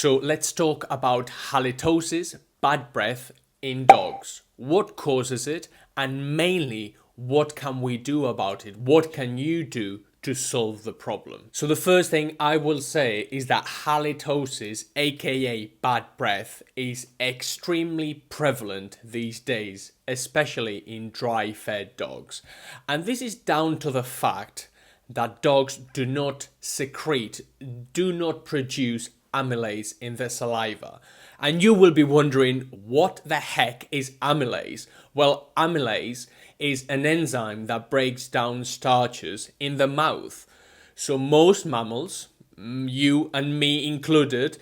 So let's talk about halitosis, bad breath in dogs. What causes it, and mainly what can we do about it? What can you do to solve the problem? So the first thing I will say is that halitosis, aka bad breath, is extremely prevalent these days, especially in dry-fed dogs. And this is down to the fact that dogs do not produce amylase in their saliva. And you will be wondering, what the heck is amylase? Well, amylase is an enzyme that breaks down starches in the mouth. So most mammals, you and me included,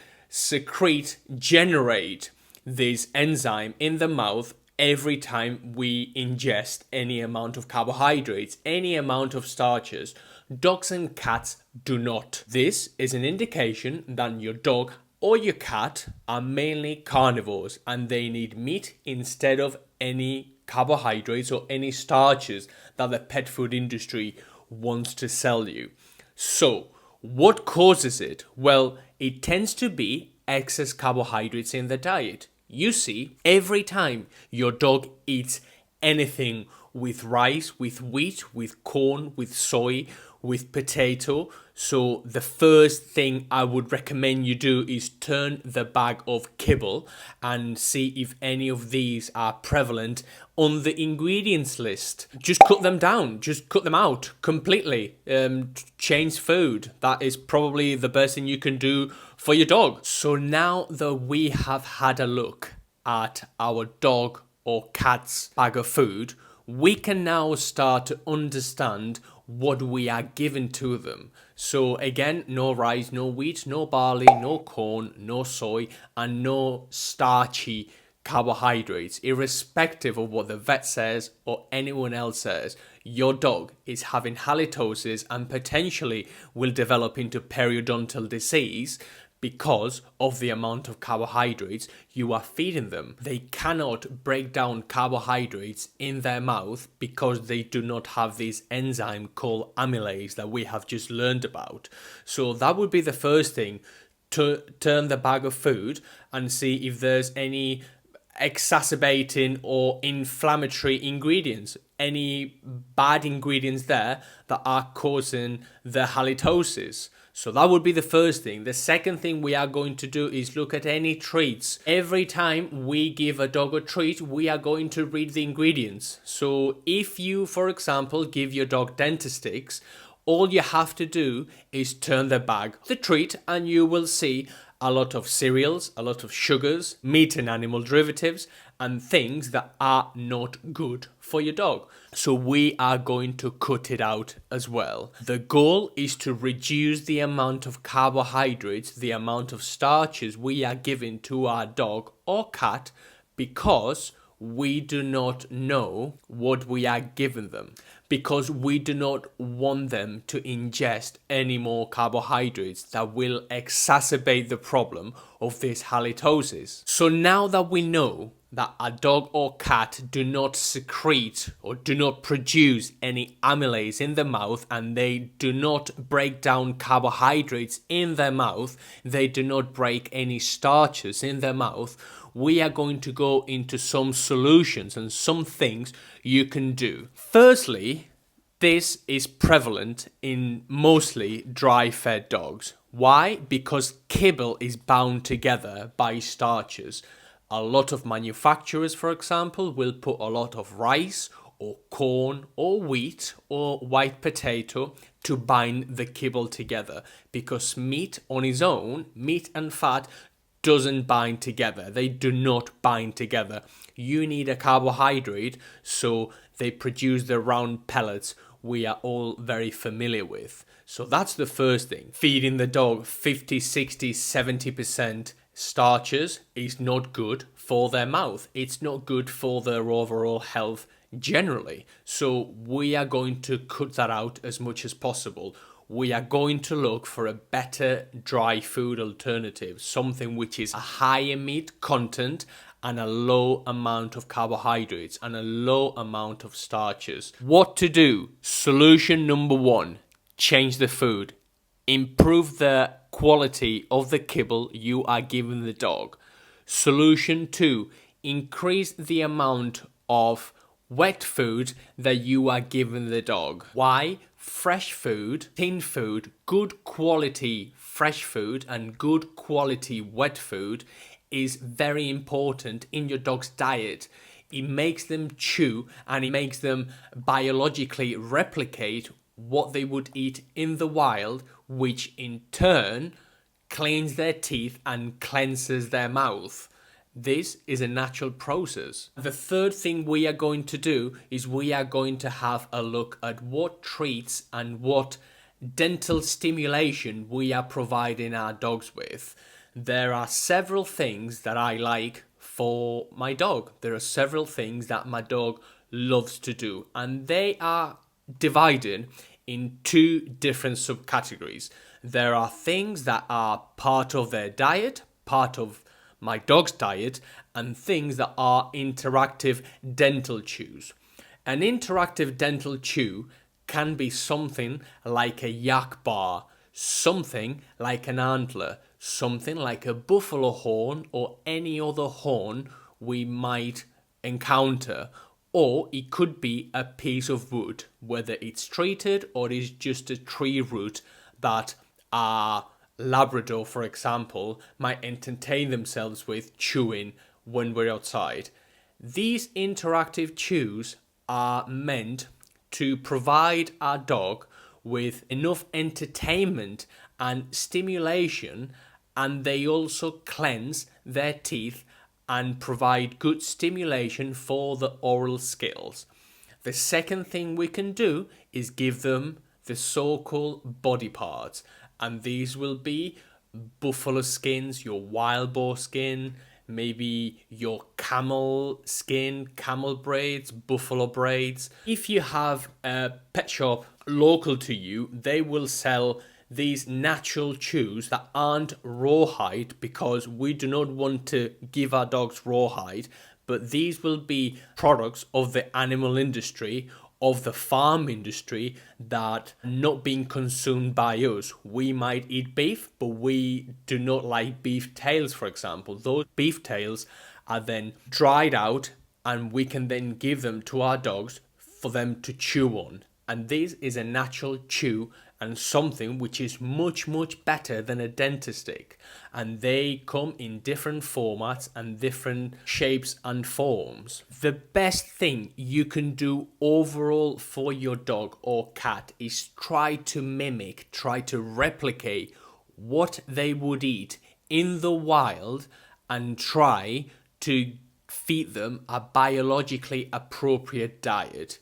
generate this enzyme in the mouth every time we ingest any amount of carbohydrates, any amount of starches. Dogs and cats do not. This is an indication that your dog or your cat are mainly carnivores and they need meat instead of any carbohydrates or any starches that the pet food industry wants to sell you. So, what causes it? Well, it tends to be excess carbohydrates in the diet. You see, every time your dog eats anything with rice, with wheat, with corn, with soy, with potato, so the first thing I would recommend you do is turn the bag of kibble and see if any of these are prevalent on the ingredients list. Just cut them down, just cut them out completely. Change food. That is probably the best thing you can do for your dog. So now that we have had a look at our dog or cat's bag of food, we can now start to understand what we are giving to them. So again, no rice, no wheat, no barley, no corn, no soy, and no starchy carbohydrates. Irrespective of what the vet says or anyone else says, your dog is having halitosis and potentially will develop into periodontal disease because of the amount of carbohydrates you are feeding them. They cannot break down carbohydrates in their mouth because they do not have this enzyme called amylase that we have just learned about. So that would be the first thing, to turn the bag of food and see if there's any exacerbating or inflammatory ingredients, any bad ingredients there that are causing the halitosis. So that would be the first thing. The second thing we are going to do is look at any treats. Every time we give a dog a treat, we are going to read the ingredients. So if you, for example, give your dog dentist sticks, all you have to do is turn the bag of the treat and you will see a lot of cereals, a lot of sugars, meat and animal derivatives, and things that are not good for your dog. So we are going to cut it out as well. The goal is to reduce the amount of carbohydrates, the amount of starches we are giving to our dog or cat, because we do not know what we are giving them, because we do not want them to ingest any more carbohydrates that will exacerbate the problem of this halitosis. So now that we know that a dog or cat do not secrete or do not produce any amylase in the mouth, and they do not break down carbohydrates in their mouth, they do not break any starches in their mouth, we are going to go into some solutions and some things you can do. Firstly, this is prevalent in mostly dry-fed dogs. Why? Because kibble is bound together by starches. A lot of manufacturers, for example, will put a lot of rice or corn or wheat or white potato to bind the kibble together, because meat on its own, meat and fat, doesn't bind together. They do not bind together. You need a carbohydrate, so they produce the round pellets we are all very familiar with. So that's the first thing. Feeding the dog 50, 60, 70% starches is not good for their mouth. It's not good for their overall health generally. So we are going to cut that out as much as possible. We are going to look for a better dry food alternative, something which is a higher meat content and a low amount of carbohydrates and a low amount of starches. What to do? Solution number one, change the food. Improve the quality of the kibble you are giving the dog. Solution 2, increase the amount of wet food that you are giving the dog. Why? Fresh food, tin food, good quality fresh food and good quality wet food is very important in your dog's diet. It makes them chew and it makes them biologically replicate what they would eat in the wild, which in turn cleans their teeth and cleanses their mouth. This is a natural process. The third thing we are going to do is we are going to have a look at what treats and what dental stimulation we are providing our dogs with. There are several things that I like for my dog. There are several things that my dog loves to do, and they are divided in two different subcategories. There are things that are part of their diet, part of my dog's diet, and things that are interactive dental chews. An interactive dental chew can be something like a yak bar, something like an antler, something like a buffalo horn or any other horn we might encounter, or it could be a piece of wood, whether it's treated or is just a tree root that our Labrador, for example, might entertain themselves with chewing when we're outside. These interactive chews are meant to provide our dog with enough entertainment and stimulation, and they also cleanse their teeth and provide good stimulation for the oral skills. The second thing we can do is give them the so-called body parts, and these will be buffalo skins, your wild boar skin, maybe your camel skin, camel braids, buffalo braids. If you have a pet shop local to you, they will sell these natural chews that aren't rawhide, because we do not want to give our dogs rawhide, but these will be products of the animal industry, of the farm industry, that are not being consumed by us. We might eat beef, but we do not like beef tails, for example. Those beef tails are then dried out and we can then give them to our dogs for them to chew on. And this is a natural chew and something which is much, much better than a dentist stick. And they come in different formats and different shapes and forms. The best thing you can do overall for your dog or cat is try to mimic, try to replicate what they would eat in the wild and try to feed them a biologically appropriate diet.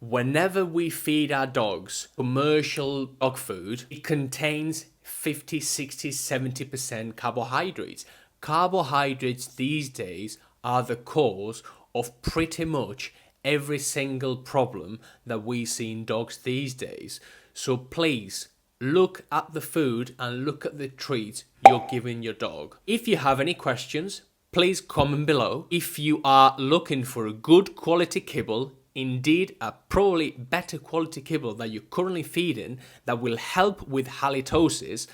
Whenever we feed our dogs commercial dog food, it contains 50, 60, 70% carbohydrates. Carbohydrates these days are the cause of pretty much every single problem that we see in dogs these days. So please look at the food and look at the treats you're giving your dog. If you have any questions, please comment below. If you are looking for a good quality kibble, indeed a probably better quality kibble that you're currently feeding that will help with halitosis,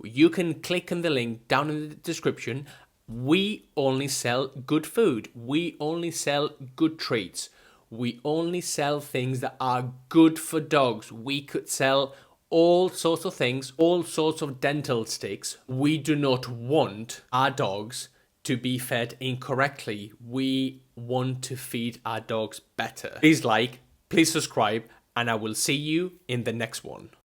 you can click on the link down in the description. We only sell good food. We only sell good treats. We only sell things that are good for dogs. We could sell all sorts of things, all sorts of dental sticks. We do not want our dogs to be fed incorrectly. We want to feed our dogs better. Please like, please subscribe, and I will see you in the next one.